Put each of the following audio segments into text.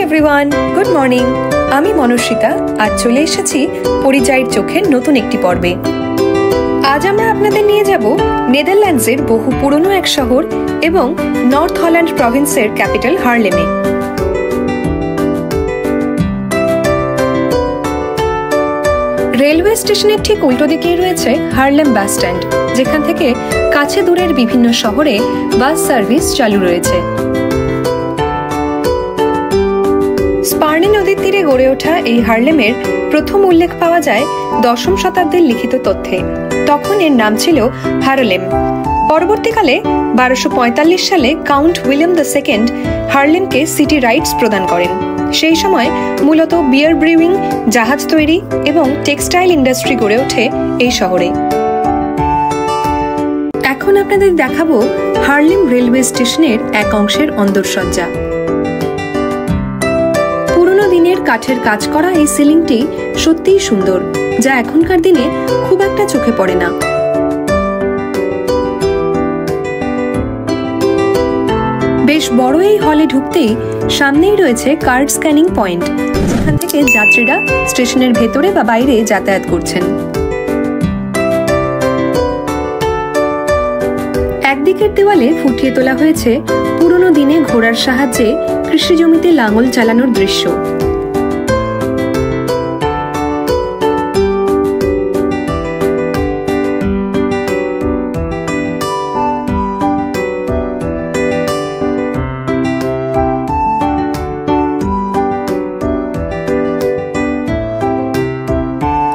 Everyone, good morning. আমি মনস্বিতা। আজ চলে এসেছি পরিযায়ীর চোখের নতুন একটি পর্বে। আজ আমরা আপনাদের নিয়ে যাব নেদারল্যান্ডসের বহু পুরনো এক শহর এবং নর্থ হল্যান্ড প্রভিন্সের ক্যাপিটাল হার্লেমে। রেলওয়ে স্টেশনের ঠিক উল্টো দিকেই রয়েছে হার্লেম বাস স্ট্যান্ড, যেখান থেকে কাছে দূরের বিভিন্ন শহরে বাস সার্ভিস চালু রয়েছে। স্পার্নি নদীর তীরে গড়ে ওঠা এই হার্লেমের প্রথম উল্লেখ পাওয়া যায় 10ম শতাব্দীর লিখিত তথ্যে। তখন এর নাম ছিল হারলেম। পরবর্তীকালে 1245 সালে কাউন্ট উইলিয়াম II হার্লেমকে সিটি রাইটস প্রদান করেন। সেই সময় মূলত বিয়ার ব্রিউইং, জাহাজ তৈরি এবং টেক্সটাইল ইন্ডাস্ট্রি গড়ে ওঠে এই শহরে। এখন আপনাদের দেখাবো হার্লেম রেলওয়ে স্টেশনের এক অংশের অন্দরসজ্জা। পুরনো দিনের কাঠের কাজ করা এই সিলিংটি সত্যিই সুন্দর, যা এখনকার দিনে খুব একটা চোখে পড়ে না। বেশ বড় এই হলে ঢুকতেই সামনেই রয়েছে কার্ড স্ক্যানিং পয়েন্ট, যেখান থেকে যাত্রীরা স্টেশনের ভেতরে বা বাইরে যাতায়াত করছেন। একদিকের দেওয়ালে ফুটিয়ে তোলা হয়েছে পুরনো দিনে ঘোড়ার সাহায্যে কৃষি জমিতে লাঙল চালানোর দৃশ্য।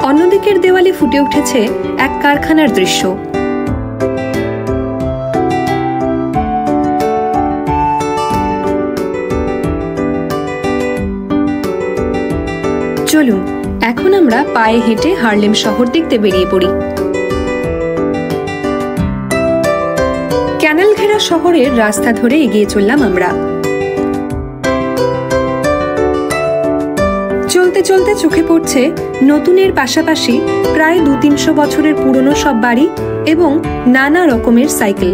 অন্যদিকের দেওয়ালে ফুটে উঠেছে এক কারখানার দৃশ্য। চলুন এখন আমরা পায়ে হেঁটে হার্লেম শহর দেখতে বেরিয়ে পড়ি। ক্যানাল ঘেরা শহরের রাস্তা ধরে এগিয়ে চললাম আমরা। চলতে চলতে চোখে পড়ছে নতুনের পাশাপাশি প্রায় 200-300 বছরের পুরনো সব বাড়ি এবং নানা রকমের সাইকেল।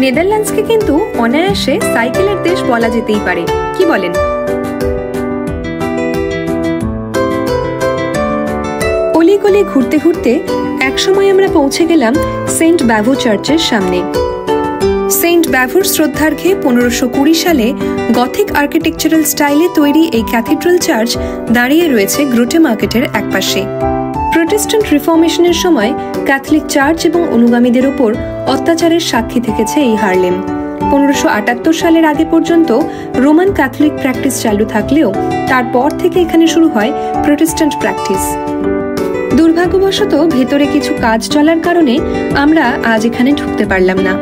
নেদারল্যান্ডসকে কিন্তু অনায়াসে সাইকেলের দেশ বলা যেতেই পারে, কি বলেন? অলিগলি ঘুরতে ঘুরতে একসময় আমরা পৌঁছে গেলাম সেন্ট ব্যাভো চার্চের সামনে। সেন্ট ব্যাভোর শ্রদ্ধার্ঘ্যে 1520 সালে গথিক আর্কিটেকচারাল স্টাইলে তৈরি এই ক্যাথিড্রাল চার্চ দাঁড়িয়ে রয়েছে গ্রোটে মার্কেটের একপাশে। প্রোটেস্ট্যান্ট রিফর্মেশনের সময় ক্যাথলিক চার্চ এবং অনুগামীদের ওপর অত্যাচারের সাক্ষী থেকেছে এই হার্লেম। 1578 সালের আগে পর্যন্ত রোমান ক্যাথলিক প্র্যাকটিস চালু থাকলেও তারপর থেকে এখানে শুরু হয় প্রোটেস্ট্যান্ট প্র্যাকটিস। দুর্ভাগ্যবশত ভেতরে কিছু কাজ চলার কারণে আমরা আজ এখানে ঢুকতে পারলাম না।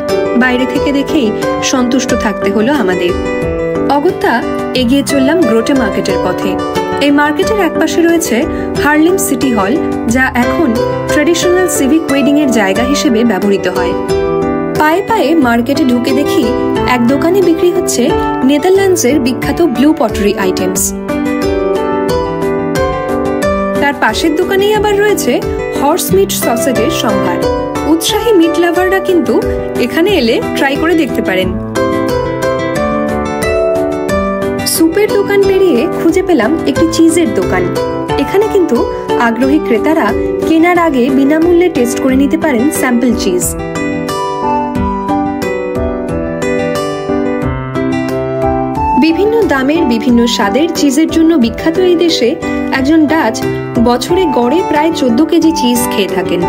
বাইরে থেকে দেখেই সন্তুষ্ট থাকতে হলো আমাদের। অগত্যা এগিয়ে চললাম গ্রোটে মার্কেটের পথে। এই মার্কেটের একপাশে রয়েছে হার্লেম সিটি হল, যা এখন ট্র্যাডিশনাল সিভিক ওয়েডিং এর জায়গা হিসেবে ব্যবহৃত হয়। পায়ে পায়ে মার্কেটে ঢুকে দেখি এক দোকানে বিক্রি হচ্ছে নেদারল্যান্ডসের বিখ্যাত ব্লু পটারি আইটেমস। তার পাশের দোকানেই আবার রয়েছে হর্স মিট সসেজের সম্ভার। উৎসাহী মিট লাভাররা কিন্তু এখানে এলে ট্রাই করে দেখতে পারেন। সুপের দোকান পেরিয়ে খুঁজে পেলাম একটি চিজের দোকান। এখানে কিন্তু আগ্রহী ক্রেতারা কেনার আগে বিনামূল্যে টেস্ট করে নিতে পারেন স্যাম্পল চিজ। বিভিন্ন দামের বিভিন্ন স্বাদের চিজের জন্য বিখ্যাত এই দেশে একজন ডাচ বছরে গড়ে প্রায় 14 কেজি চিজ খেয়ে থাকেন।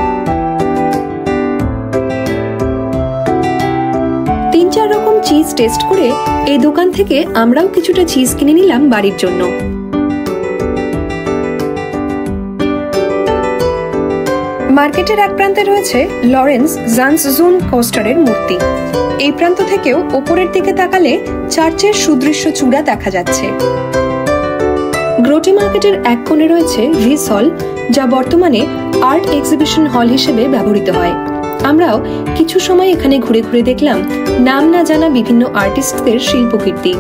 3-4 রকম চিজ টেস্ট করে এই দোকান থেকে আমরাও কিছুটা চিজ কিনে নিলাম বাড়ির জন্য। মার্কেটের এক প্রান্তে রয়েছে লরেন্স জান্সজুন কোস্টারের মূর্তি। এই প্রান্ত থেকেও ওপরের দিকে তাকালে চার্চের সুদৃশ্য চূড়া দেখা যাচ্ছে। গ্রোটে মার্কেটের এক কোণে রয়েছে রিস হল, যা বর্তমানে আর্ট এক্সিবিশন হল হিসেবে ব্যবহৃত হয়। আমরাও কিছু সময় এখানে ঘুরে ঘুরে দেখলাম নাম না জানা বিভিন্ন আর্টিস্টদের শিল্পকীর্তি।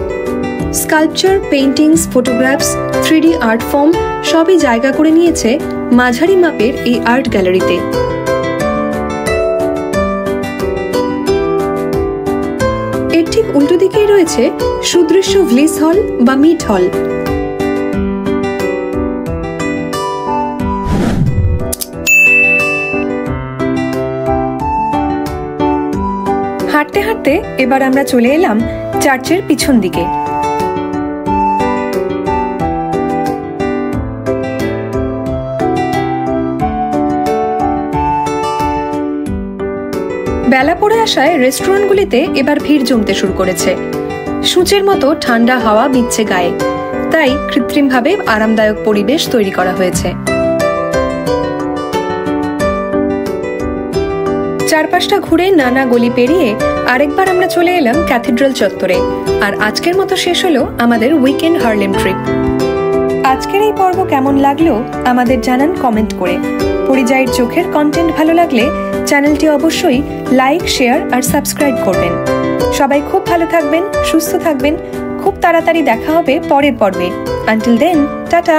Sculpture, paintings, photographs, 3D art form সবই জায়গা করে নিয়েছে মাঝারি মাপের এই আর্ট গ্যালারিতে। এর ঠিক উল্টো দিকেই রয়েছে সুদৃশ্য ভ্লিস হল বা মিট হল। হাঁটতে হাঁটতে এবার আমরা চলে এলাম চার্চের পিছন দিকে। বেলা পড়ে আসায় রেস্টুরেন্টগুলিতে এবার ভিড় জমতে শুরু করেছে। সূচের মতো ঠান্ডা হাওয়া বিচ্ছে গায়ে, তাই কৃত্রিমভাবে আরামদায়ক পরিবেশ তৈরি করা হয়েছে। চারপাশটা ঘুরে নানা গলি পেরিয়ে আরেকবার আমরা চলে এলাম ক্যাথিড্রাল চত্বরে। আর আজকের মতো শেষ হলো আমাদের উইকেন্ড হার্লেম ট্রিপ। আজকের এই পর্ব কেমন লাগলো আমাদের জানান কমেন্ট করে। পরিযায়ীর চোখের কন্টেন্ট ভালো লাগলে চ্যানেলটি অবশ্যই লাইক, শেয়ার আর সাবস্ক্রাইব করবেন। সবাই খুব ভালো থাকবেন, সুস্থ থাকবেন। খুব তাড়াতাড়ি দেখা হবে পরের পর্বে। Until then, tata.